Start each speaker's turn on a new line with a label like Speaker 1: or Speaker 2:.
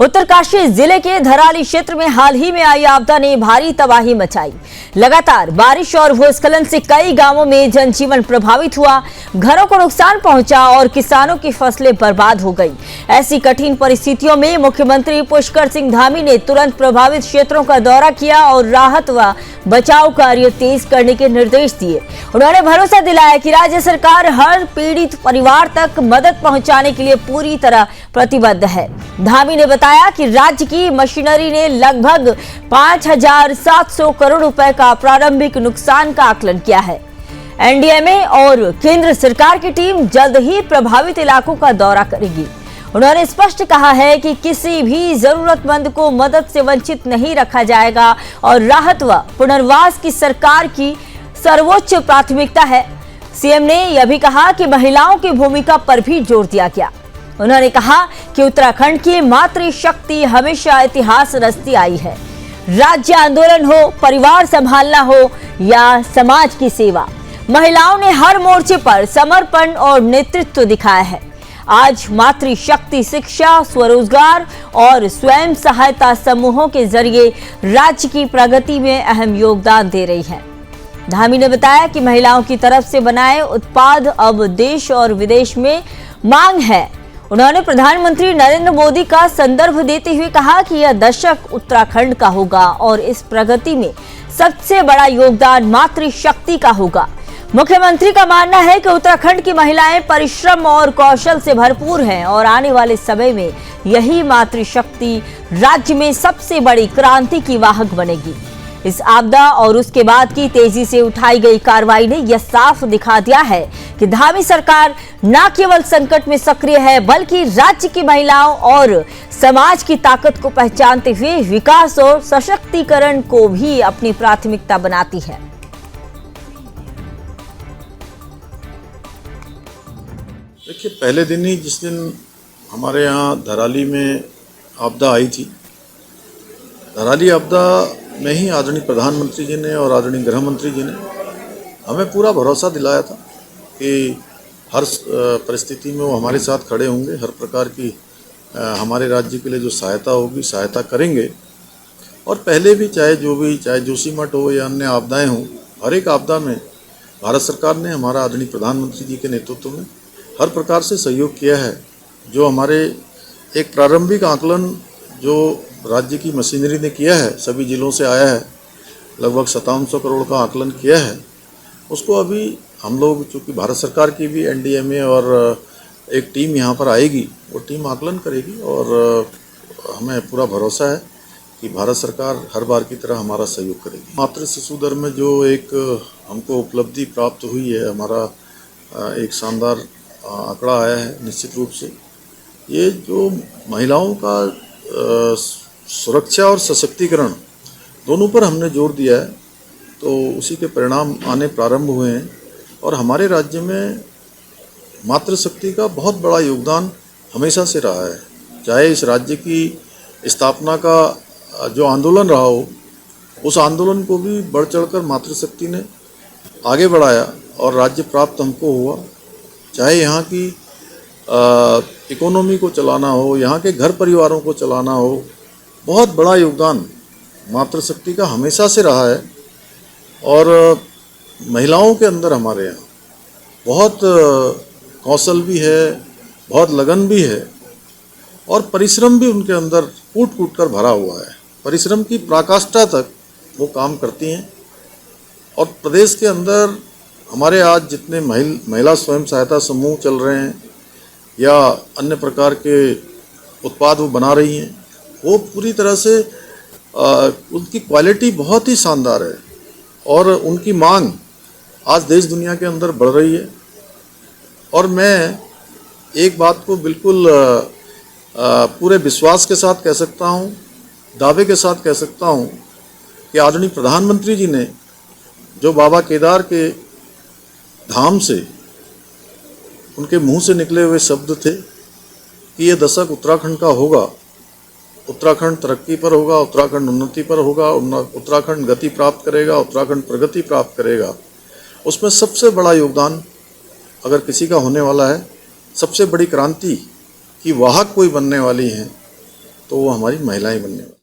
Speaker 1: उत्तरकाशी जिले के धराली क्षेत्र में हाल ही में आई आपदा ने भारी तबाही मचाई। लगातार बारिश और भूस्खलन से कई गांवों में जनजीवन प्रभावित हुआ, घरों को नुकसान पहुंचा और किसानों की फसलें बर्बाद हो गई। ऐसी कठिन परिस्थितियों में मुख्यमंत्री पुष्कर सिंह धामी ने तुरंत प्रभावित क्षेत्रों का दौरा किया और राहत व बचाव कार्य तेज करने के निर्देश दिए। उन्होंने भरोसा दिलाया कि राज्य सरकार हर पीड़ित परिवार तक मदद पहुंचाने के लिए पूरी तरह प्रतिबद्ध है। धामी ने बताया कि राज्य की मशीनरी ने लगभग 5,700 करोड़ रुपए का प्रारंभिक नुकसान का आकलन किया है। एनडीएमए और केंद्र सरकार की टीम जल्द ही प्रभावित इलाकों का दौरा करेगी। उन्होंने स्पष्ट कहा है कि किसी भी जरूरतमंद को मदद से वंचित नहीं रखा जाएगा और राहत व पुनर्वास की सरकार की सर्वोच्च प्राथमिकता है। सीएम ने यह भी कहा कि महिलाओं की भूमिका पर भी जोर दिया गया। उन्होंने कहा कि उत्तराखंड की मातृशक्ति हमेशा इतिहास रचती आई है। राज्य आंदोलन हो, परिवार संभालना हो या समाज की सेवा, महिलाओं ने हर मोर्चे पर समर्पण और नेतृत्व दिखाया है। आज मातृशक्ति शिक्षा, स्वरोजगार और स्वयं सहायता समूहों के जरिए राज्य की प्रगति में अहम योगदान दे रही है। धामी ने बताया कि महिलाओं की तरफ से बनाए उत्पाद अब देश और विदेश में मांग है। उन्होंने प्रधानमंत्री नरेंद्र मोदी का संदर्भ देते हुए कहा कि यह दशक उत्तराखंड का होगा और इस प्रगति में सबसे बड़ा योगदान मातृशक्ति का होगा। मुख्यमंत्री का मानना है कि उत्तराखंड की महिलाएं परिश्रम और कौशल से भरपूर हैं और आने वाले समय में यही मातृशक्ति राज्य में सबसे बड़ी क्रांति की वाहक बनेगी। इस आपदा और उसके बाद की तेजी से उठाई गई कार्रवाई ने यह साफ दिखा दिया है कि धामी सरकार न केवल संकट में सक्रिय है बल्कि राज्य की महिलाओं और समाज की ताकत को पहचानते हुए विकास और सशक्तिकरण को भी अपनी प्राथमिकता बनाती है।
Speaker 2: देखिए, पहले दिन ही जिस दिन हमारे यहाँ धराली में आपदा आई थी, धराली आपदा में ही आदरणीय प्रधानमंत्री जी ने और आदरणीय गृह मंत्री जी ने हमें पूरा भरोसा दिलाया था कि हर परिस्थिति में वो हमारे साथ खड़े होंगे, हर प्रकार की हमारे राज्य के लिए जो सहायता होगी सहायता करेंगे। और पहले भी चाहे जोशीमठ हो या अन्य आपदाएं हों, हर एक आपदा में भारत सरकार ने हमारा आदरणीय प्रधानमंत्री जी के नेतृत्व में हर प्रकार से सहयोग किया है। जो हमारे एक प्रारंभिक आकलन जो राज्य की मशीनरी ने किया है, सभी जिलों से आया है, लगभग 5700 करोड़ का आकलन किया है, उसको अभी हम लोग, चूँकि भारत सरकार की भी एनडीएमए और एक टीम यहाँ पर आएगी, वो टीम आकलन करेगी और हमें पूरा भरोसा है कि भारत सरकार हर बार की तरह हमारा सहयोग करेगी। मातृ शिशु दर में जो एक हमको उपलब्धि प्राप्त हुई है, हमारा एक शानदार आंकड़ा आया है। निश्चित रूप से ये जो महिलाओं का सुरक्षा और सशक्तिकरण दोनों पर हमने जोर दिया है, तो उसी के परिणाम आने प्रारंभ हुए हैं और हमारे राज्य में मातृशक्ति का बहुत बड़ा योगदान हमेशा से रहा है। चाहे इस राज्य की स्थापना का जो आंदोलन रहा हो, उस आंदोलन को भी बढ़ चढ़कर मातृशक्ति ने आगे बढ़ाया और राज्य प्राप्त हमको हुआ। चाहे यहाँ की इकोनॉमी को चलाना हो, यहाँ के घर परिवारों को चलाना हो, बहुत बड़ा योगदान मातृशक्ति का हमेशा से रहा है। और महिलाओं के अंदर हमारे यहाँ बहुत कौशल भी है, बहुत लगन भी है और परिश्रम भी उनके अंदर कूट कूट कर भरा हुआ है। परिश्रम की पराकाष्ठा तक वो काम करती हैं। और प्रदेश के अंदर हमारे आज जितने महिला स्वयं सहायता समूह चल रहे हैं या अन्य प्रकार के उत्पाद वो बना रही हैं, वो पूरी तरह से उनकी क्वालिटी बहुत ही शानदार है और उनकी मांग आज देश दुनिया के अंदर बढ़ रही है। और मैं एक बात को बिल्कुल पूरे विश्वास के साथ कह सकता हूँ, दावे के साथ कह सकता हूँ कि आदरणीय प्रधानमंत्री जी ने जो बाबा केदार के धाम से उनके मुंह से निकले हुए शब्द थे कि ये दशक उत्तराखंड का होगा, उत्तराखंड तरक्की पर होगा, उत्तराखंड उन्नति पर होगा, उत्तराखंड गति प्राप्त करेगा, उत्तराखंड प्रगति प्राप्त करेगा, उसमें सबसे बड़ा योगदान अगर किसी का होने वाला है, सबसे बड़ी क्रांति की वाहक कोई बनने वाली हैं, तो वो हमारी महिलाएं बनने वाली।